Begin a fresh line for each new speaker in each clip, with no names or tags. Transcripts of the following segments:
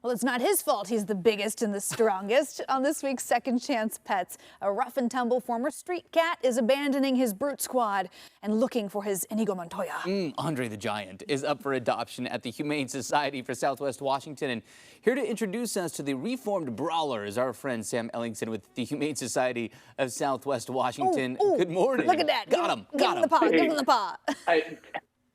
Well, it's not his fault he's the biggest and the strongest. On this week's Second Chance Pets, a rough and tumble former street cat is abandoning his brute squad and looking for his Inigo Montoya.
Andre the Giant is up for adoption at the Humane Society for Southwest Washington. And here to introduce us to the reformed brawler is our friend Sam Ellingson with the Humane Society of Southwest Washington.
Ooh,
Good morning.
Look at that.
Got him.
Give him the paw. Give him the paw.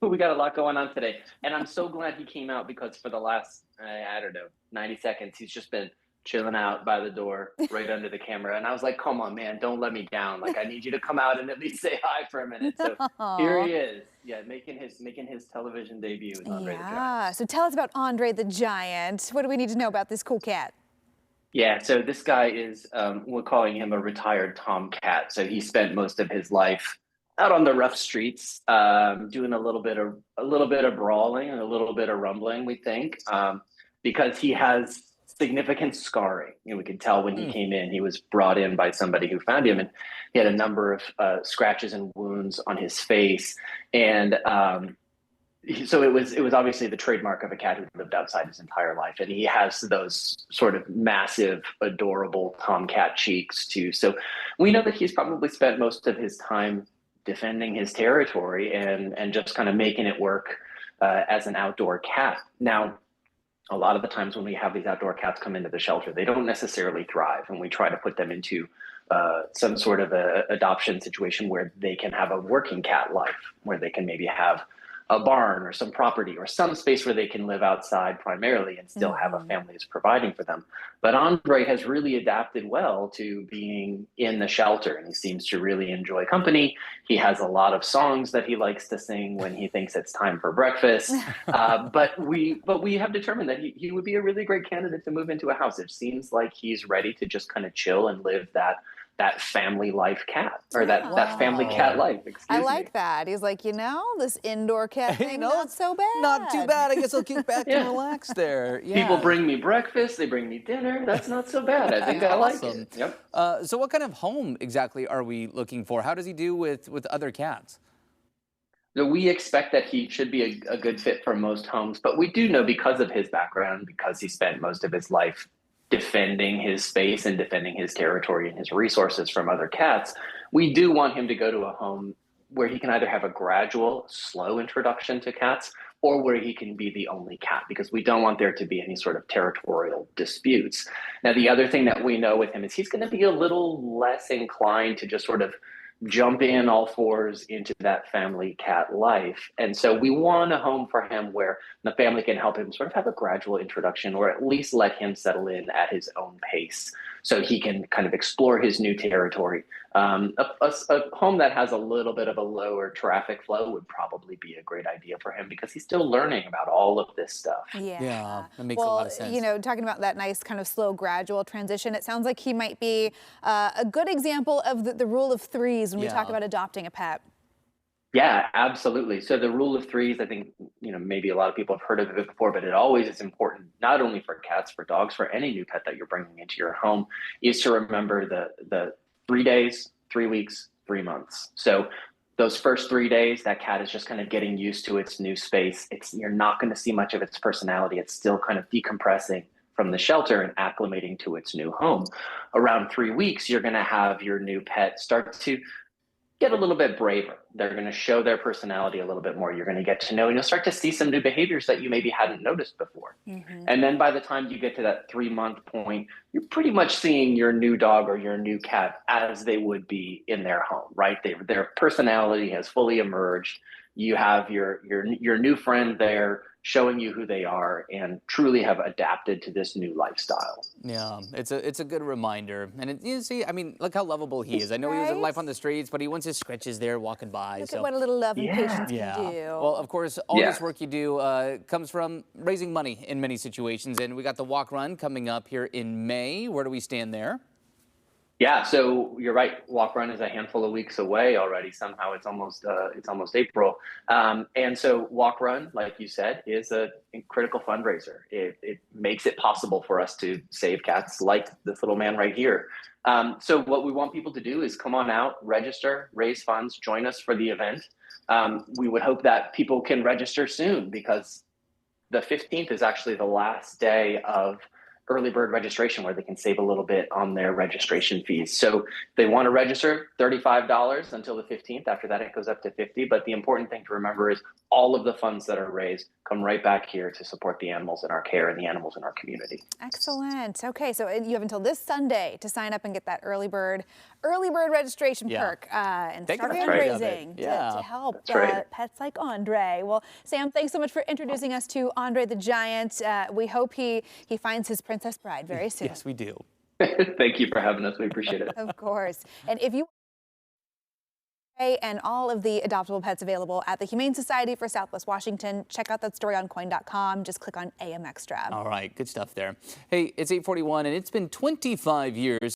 We got a lot going on today, and I'm so glad he came out because for the last, I don't know, 90 seconds, he's just been chilling out by the door right under the camera. And I was like, come on, man, don't let me down. Like, I need you to come out and at least say hi for a minute. So here he is. Yeah, making his television debut with Andre the Giant.
Yeah, so tell us about Andre the Giant. What do we need to know about this cool cat?
Yeah, so this guy is, we're calling him a retired tomcat. So he spent most of his life out on the rough streets, doing a little bit of brawling and a little bit of rumbling, we think, because he has significant scarring. We could tell when he came in, he was brought in by somebody who found him, and he had a number of scratches and wounds on his face. And so it was obviously the trademark of a cat who lived outside his entire life. And he has those sort of massive, adorable tomcat cheeks too. So we know that he's probably spent most of his time defending his territory and just kind of making it work as an outdoor cat. Now, a lot of the times when we have these outdoor cats come into the shelter, they don't necessarily thrive, and we try to put them into some sort of a adoption situation where they can have a working cat life, where they can maybe have a barn or some property or some space where they can live outside primarily and still have a family that's providing for them. But Andre has really adapted well to being in the shelter, and he seems to really enjoy company. He has a lot of songs that he likes to sing when he thinks it's time for breakfast. But we have determined that he would be a really great candidate to move into a house. It seems like he's ready to just kind of chill and live that family life cat, or that family cat life.
I like that. He's like, this indoor cat thing, not so bad.
Not too bad. I guess I'll kick back and relax there. Yeah.
People bring me breakfast. They bring me dinner. That's not so bad. I think I like it. Yep.
So what kind of home exactly are we looking for? How does he do with other cats?
So we expect that he should be a good fit for most homes, but we do know because of his background, because he spent most of his life defending his space and defending his territory and his resources from other cats, we do want him to go to a home where he can either have a gradual, slow introduction to cats, or where he can be the only cat, because we don't want there to be any sort of territorial disputes. Now, the other thing that we know with him is he's going to be a little less inclined to just sort of jump in all fours into that family cat life. And so we want a home for him where the family can help him sort of have a gradual introduction, or at least let him settle in at his own pace so he can kind of explore his new territory. A home that has a little bit of a lower traffic flow would probably be a great idea for him, because he's still learning about all of this stuff.
Yeah, that makes a lot of sense.
Talking about that nice kind of slow, gradual transition, it sounds like he might be a good example of the rule of threes when we talk about adopting a pet.
Yeah, absolutely. So the rule of threes, I think, maybe a lot of people have heard of it before, but it always is important, not only for cats, for dogs, for any new pet that you're bringing into your home, is to remember the 3 days, 3 weeks, 3 months. So those first 3 days, that cat is just kind of getting used to its new space. You're not going to see much of its personality. It's still kind of decompressing from the shelter and acclimating to its new home. Around 3 weeks, you're going to have your new pet start to get a little bit braver. They're going to show their personality a little bit more. You're going to get to know, and you'll start to see some new behaviors that you maybe hadn't noticed before. And then by the time you get to that 3-month point, you're pretty much seeing your new dog or your new cat as they would be in their home, right? Their personality has fully emerged. You have your new friend there showing you who they are and truly have adapted to this new lifestyle.
Yeah, it's a good reminder. And you see, I mean, look how lovable he is. I know he was in life on the streets, but he wants his scratches there walking by.
Look at what a little love and patience can do.
Well, of course, all this work you do comes from raising money in many situations. And we got the walk run coming up here in May. Where do we stand there?
Yeah, so you're right. Walk Run is a handful of weeks away already. Somehow it's almost April, and so Walk Run, like you said, is a critical fundraiser. It makes it possible for us to save cats like this little man right here. So what we want people to do is come on out, register, raise funds, join us for the event. We would hope that people can register soon, because the 15th is actually the last day of early bird registration where they can save a little bit on their registration fees. So they want to register $35 until the 15th. After that, it goes up to $50. But the important thing to remember is all of the funds that are raised come right back here to support the animals in our care and the animals in our community.
Excellent. Okay, so you have until this Sunday to sign up and get that early bird registration perk and start fundraising to help pets like Andre. Well, Sam, thanks so much for introducing us to Andre the Giant. We hope he finds his Princess Bride very soon.
Yes, we do.
Thank you for having us. We appreciate it.
Of course. And if you and all of the adoptable pets available at the Humane Society for Southwest Washington, check out that story on coin.com. Just click on AM Extra.
All right, good stuff there. Hey, it's 8:41 and it's been 25 years